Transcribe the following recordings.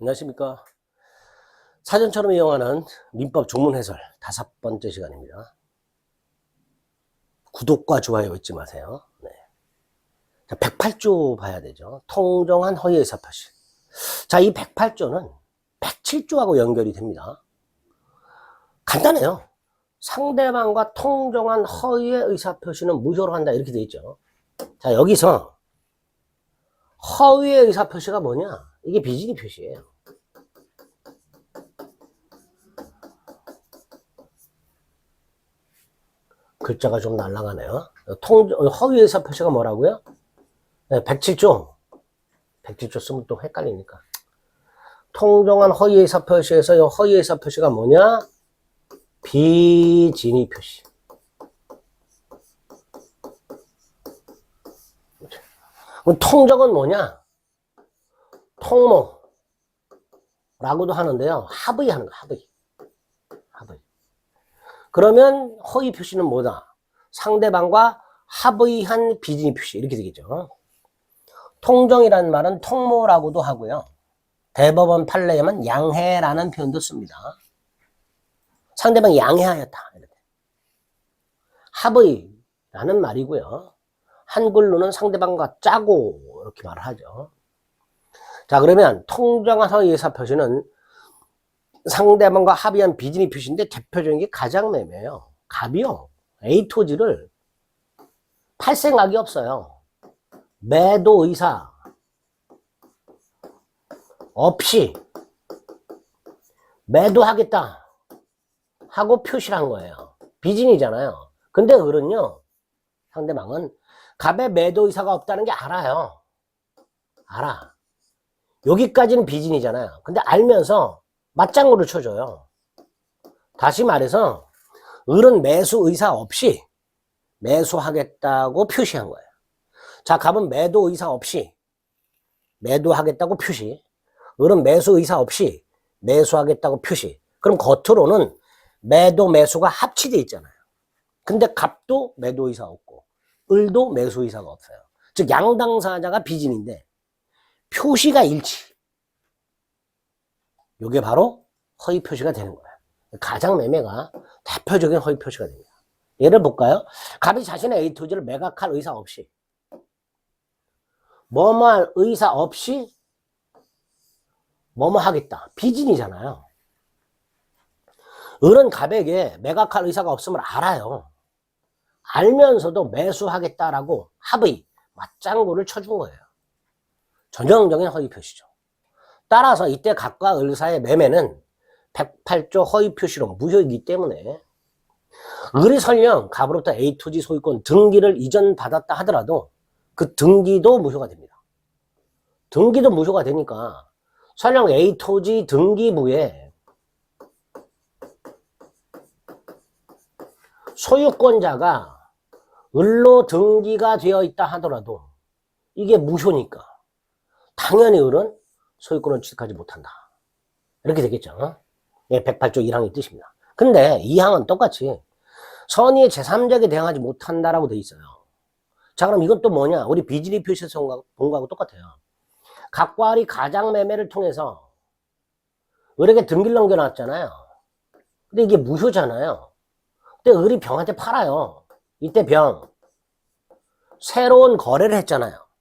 안녕하십니까. 사전처럼 이용하는 민법 조문 해설 5번째 시간입니다. 구독과 좋아요 잊지 마세요. 네. 자, 108조 봐야 되죠. 통정한 허위 의사표시. 자, 이 108조는 107조하고 연결이 됩니다. 간단해요. 상대방과 통정한 허위의 의사표시는 무효로 한다 이렇게 돼 있죠. 자, 여기서 허위의 의사표시가 뭐냐? 이게 비진의 표시예요. 글자가 좀 날아가네요. 허위 의사표시가 뭐라고요? 네, 107조. 107조 쓰면 또 헷갈리니까. 통정한 허위 의사표시에서 허위 의사표시가 뭐냐? 비진의 표시. 통정은 뭐냐? 통모라고도 하는데요. 합의하는 거, 합의. 그러면 허위 표시는 뭐다? 상대방과 합의한 비진의 표시 이렇게 되겠죠. 통정이라는 말은 통모라고도 하고요. 대법원 판례에만 양해라는 표현도 씁니다. 상대방이 양해하였다. 합의라는 말이고요. 한글로는 상대방과 짜고 이렇게 말을 하죠. 자, 그러면 통정한 허위 의사표시는 상대방과 합의한 비진의 표시인데 대표적인 게 가장매매예요. 갑이요. A 토지를 팔 생각이 없어요. 매도 의사 없이 매도하겠다 하고 표시를 한 거예요. 비진이잖아요. 근데 을은요. 상대방은 갑의 매도 의사가 없다는 게 알아요. 알아. 여기까지는 비진이잖아요. 근데 알면서 맞장구를 쳐줘요. 다시 말해서 을은 매수 의사 없이 매수하겠다고 표시한 거예요. 자, 갑은 매도 의사 없이 매도하겠다고 표시. 을은 매수 의사 없이 매수하겠다고 표시. 그럼 겉으로는 매도 매수가 합치되어 있잖아요. 근데 갑도 매도 의사 없고 을도 매수 의사가 없어요. 즉 양당사자가 비진인데 표시가 일치. 이게 바로 허위 표시가 되는 거예요. 가장매매가 대표적인 허위 표시가 됩니다. 예를 볼까요? 갑이 자신의 A 토지를 매각할 의사 없이 뭐뭐 할 의사 없이 뭐뭐 하겠다. 비진이잖아요. 을은 갑에게 매각할 의사가 없음을 알아요. 알면서도 매수하겠다라고 합의, 맞장구를 쳐준 거예요. 전형적인 허위 표시죠. 따라서 이때 갑과 을 사이의 매매는 108조 허위 표시로 무효이기 때문에 을이 설령 갑으로부터 A 토지 소유권 등기를 이전받았다 하더라도 그 등기도 무효가 됩니다. 등기도 무효가 되니까 설령 A 토지 등기부에 소유권자가 을로 등기가 되어 있다 하더라도 이게 무효니까 당연히 을은 소유권을 취득하지 못한다. 이렇게 되겠죠. 예, 108조 1항의 뜻입니다. 근데 2항은 똑같이 선의의 제3자에게 대항하지 못한다라고 돼 있어요. 자, 그럼 이건 또 뭐냐? 우리 비진의 표시에서 본 거하고 똑같아요. 갑과 을이 가장매매를 통해서 을에게 등기를 넘겨놨잖아요. 근데 이게 무효잖아요. 근데 을이 병한테 팔아요. 이때 병 새로운 거래를 했잖아요.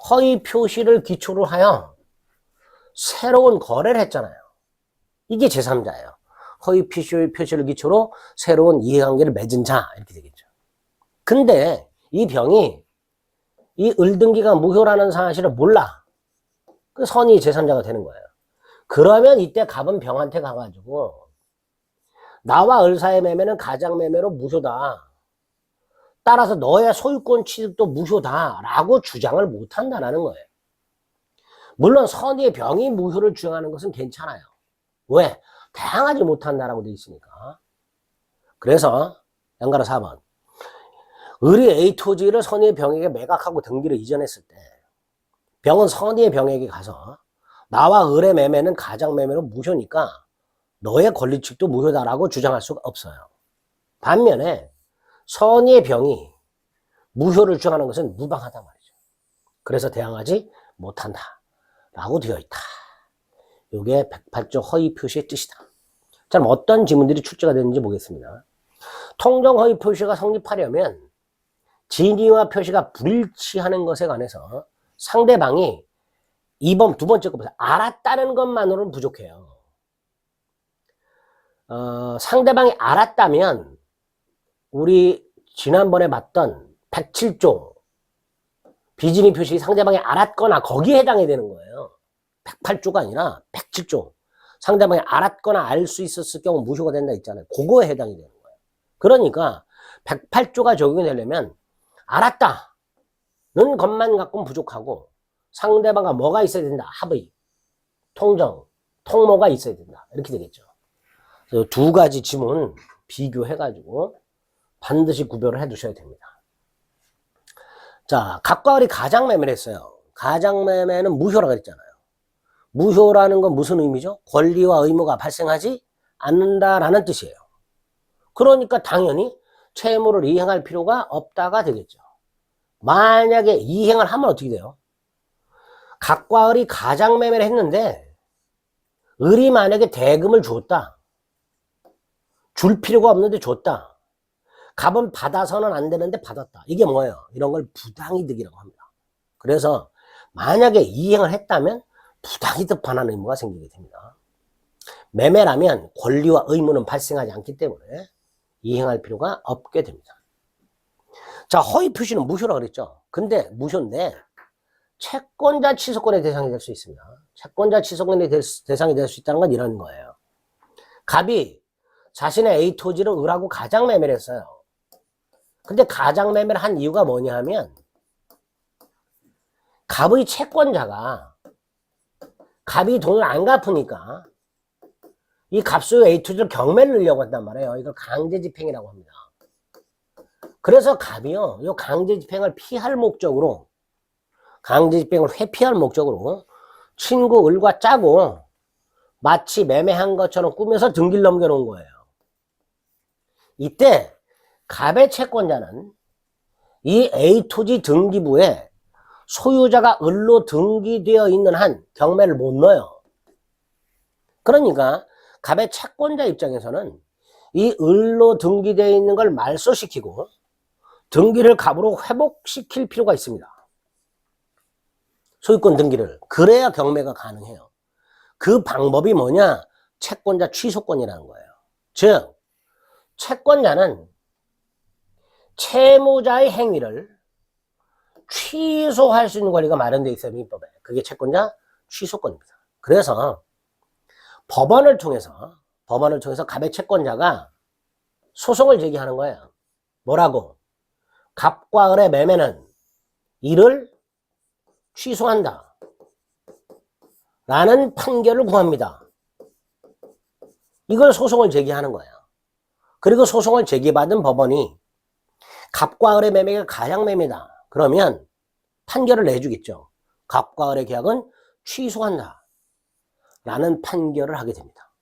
허위 표시를 기초로 하여 새로운 거래를 했잖아요. 이게 제3자예요. 허위 표시를 기초로 새로운 이해관계를 맺은 자 이렇게 되겠죠. 근데 이 병이 이 을등기가 무효라는 사실을 몰라. 그 선의 제3자가 되는 거예요. 그러면 이때 갑은 병한테 가가지고 나와 을 사이의 매매는 가장매매로 무효다. 따라서 너의 소유권 취득도 무효다라고 주장을 못한다는 거예요. 물론 선의의 병이 무효를 주장하는 것은 괜찮아요. 왜? 대항하지 못한다라고 되어 있으니까. 그래서 양가로 4번 을이 A 토지를 선의의 병에게 매각하고 등기를 이전했을 때 병은 선의의 병에게 가서 나와 을의 매매는 가장매매로 무효니까 너의 권리 취득도 무효다라고 주장할 수가 없어요. 반면에 선의의 병이 무효를 주장하는 것은 무방하단 말이죠. 그래서 대항하지 못한다 라고 되어 있다. 요게 108조 허위 표시의 뜻이다. 자, 그럼 어떤 지문들이 출제가 되는지 보겠습니다. 통정 허위 표시가 성립하려면 진위와 표시가 불일치하는 것에 관해서 상대방이 2번 두 번째 거 보세요. 알았다는 것만으로는 부족해요. 상대방이 알았다면 우리 지난번에 봤던 107조 비진위 표시 상대방이 알았거나 거기에 해당이 되는 거예요. 108조가 아니라 107조. 상대방이 알았거나 알 수 있었을 경우 무효가 된다 있잖아요. 그거에 해당이 되는 거예요. 그러니까 108조가 적용이 되려면 알았다는 것만 갖고는 부족하고 상대방과 뭐가 있어야 된다. 합의, 통정, 통모가 있어야 된다. 이렇게 되겠죠. 그래서 두 가지 지문 비교해가지고 반드시 구별을 해 두셔야 됩니다. 자, 갑과 을이 가장매매를 했어요. 가장매매는 무효라고 했잖아요. 무효라는 건 무슨 의미죠? 권리와 의무가 발생하지 않는다라는 뜻이에요. 그러니까 당연히 채무를 이행할 필요가 없다가 되겠죠. 만약에 이행을 하면 어떻게 돼요? 갑과 을이 가장매매를 했는데 을이 만약에 대금을 줬다. 줄 필요가 없는데 줬다. 갑은 받아서는 안 되는데 받았다. 이게 뭐예요? 이런 걸 부당이득이라고 합니다. 그래서 만약에 이행을 했다면 부당이득 반환 의무가 생기게 됩니다. 매매라면 권리와 의무는 발생하지 않기 때문에 이행할 필요가 없게 됩니다. 자, 허위 표시는 무효라고 그랬죠. 근데 무효인데 채권자 취소권의 대상이 될 수 있습니다. 채권자 취소권의 대상이 될 수 있다는 건 이런 거예요. 갑이 자신의 A 토지를 을하고 가장매매를 했어요. 근데 가장매매를 한 이유가 뭐냐 하면 갑의 채권자가 갑이 돈을 안 갚으니까 이 갑소유 A 토지를 경매를 넣으려고 한단 말이에요. 이걸 강제집행이라고 합니다. 그래서 갑이요, 이 강제집행을 피할 목적으로, 강제집행을 회피할 목적으로 친구 을과 짜고 마치 매매한 것처럼 꾸며서 등기를 넘겨놓은 거예요. 이때 갑의 채권자는 이 A 토지 등기부에 소유자가 을로 등기되어 있는 한 경매를 못 넣어요. 그러니까 갑의 채권자 입장에서는 이 을로 등기되어 있는 걸 말소시키고 등기를 갑으로 회복시킬 필요가 있습니다. 소유권 등기를. 그래야 경매가 가능해요. 그 방법이 뭐냐? 채권자 취소권이라는 거예요. 즉 채권자는 채무자의 행위를 취소할 수 있는 권리가 마련되어 있어요. 민법에. 그게 채권자 취소권입니다. 그래서 법원을 통해서 갑의 채권자가 소송을 제기하는 거예요. 뭐라고? 갑과 을의 매매는 이를 취소한다 라는 판결을 구합니다. 이걸 소송을 제기하는 거예요. 그리고 소송을 제기받은 법원이 갑과 을의 매매가 가장매매다. 그러면 판결을 내주겠죠. 갑과 을의 계약은 취소한다 라는 판결을 하게 됩니다.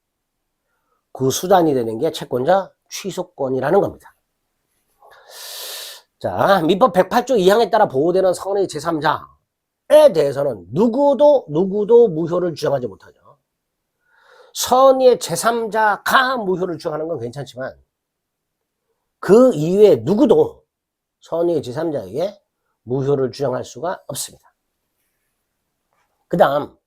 그 수단이 되는 게 채권자 취소권이라는 겁니다. 자, 민법 108조 2항에 따라 보호되는 선의 제3자에 대해서는 누구도 무효를 주장하지 못하죠. 선의의 제3자가 무효를 주장하는 건 괜찮지만 그 이외에 누구도 선의의 제3자에게 무효를 주장할 수가 없습니다. 그 다음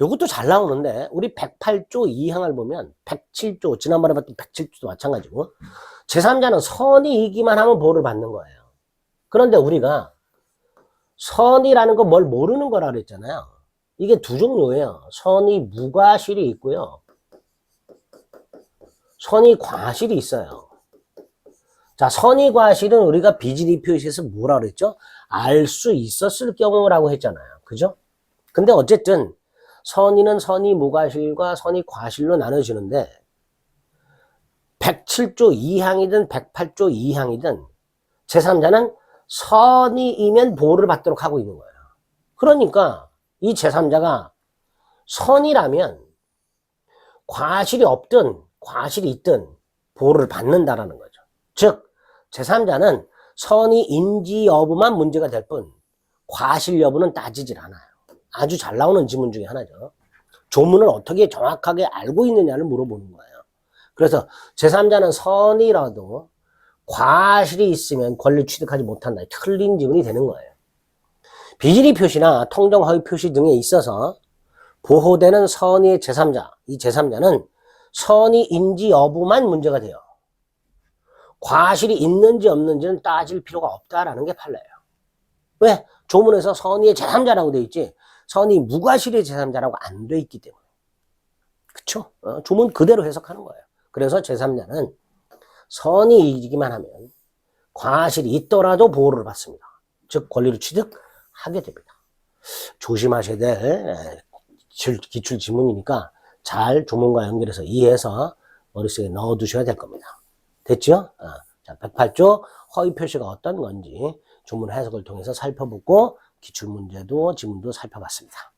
이것도 잘 나오는데 우리 108조 2항을 보면 107조 지난번에 봤던 107조도 마찬가지고 제3자는 선의이기만 하면 보호를 받는 거예요. 그런데 우리가 선의라는 건 뭘 모르는 거라 그랬잖아요. 이게 두 종류예요. 선의 무과실이 있고요. 선의 과실이 있어요. 자, 선의 과실은 우리가 비진위 표시에서 뭐라 그랬죠? 알 수 있었을 경우라고 했잖아요. 그죠? 근데 어쨌든 선의는 선의 무과실과 선의 과실로 나눠지는데 107조 2항이든 108조 2항이든 제3자는 선의이면 보호를 받도록 하고 있는 거예요. 그러니까 이 제3자가 선의라면 과실이 없든 과실이 있든 보호를 받는다라는 거죠. 즉 제3자는 선의 인지 여부만 문제가 될 뿐 과실 여부는 따지질 않아요. 아주 잘 나오는 지문 중에 하나죠. 조문을 어떻게 정확하게 알고 있느냐를 물어보는 거예요. 그래서 제3자는 선이라도 과실이 있으면 권리 취득하지 못한다. 틀린 지문이 되는 거예요. 비질의 표시나 통정 허위 표시 등에 있어서 보호되는 선의의 제3자, 이 제3자는 선의인지 여부만 문제가 돼요. 과실이 있는지 없는지는 따질 필요가 없다라는 게 판례예요. 왜? 조문에서 선의의 제3자라고 돼 있지 선의 무과실의 제3자라고 안 돼 있기 때문에. 그쵸? 조문 그대로 해석하는 거예요. 그래서 제3자는 선의이기만 하면 과실이 있더라도 보호를 받습니다. 즉 권리를 취득하게 됩니다. 조심하셔야 될 기출 지문이니까 잘 조문과 연결해서 이해해서 머릿속에 넣어두셔야 될 겁니다. 됐죠? 자, 108조 허위 표시가 어떤 건지 조문 해석을 통해서 살펴보고 기출문제도 지문도 살펴봤습니다.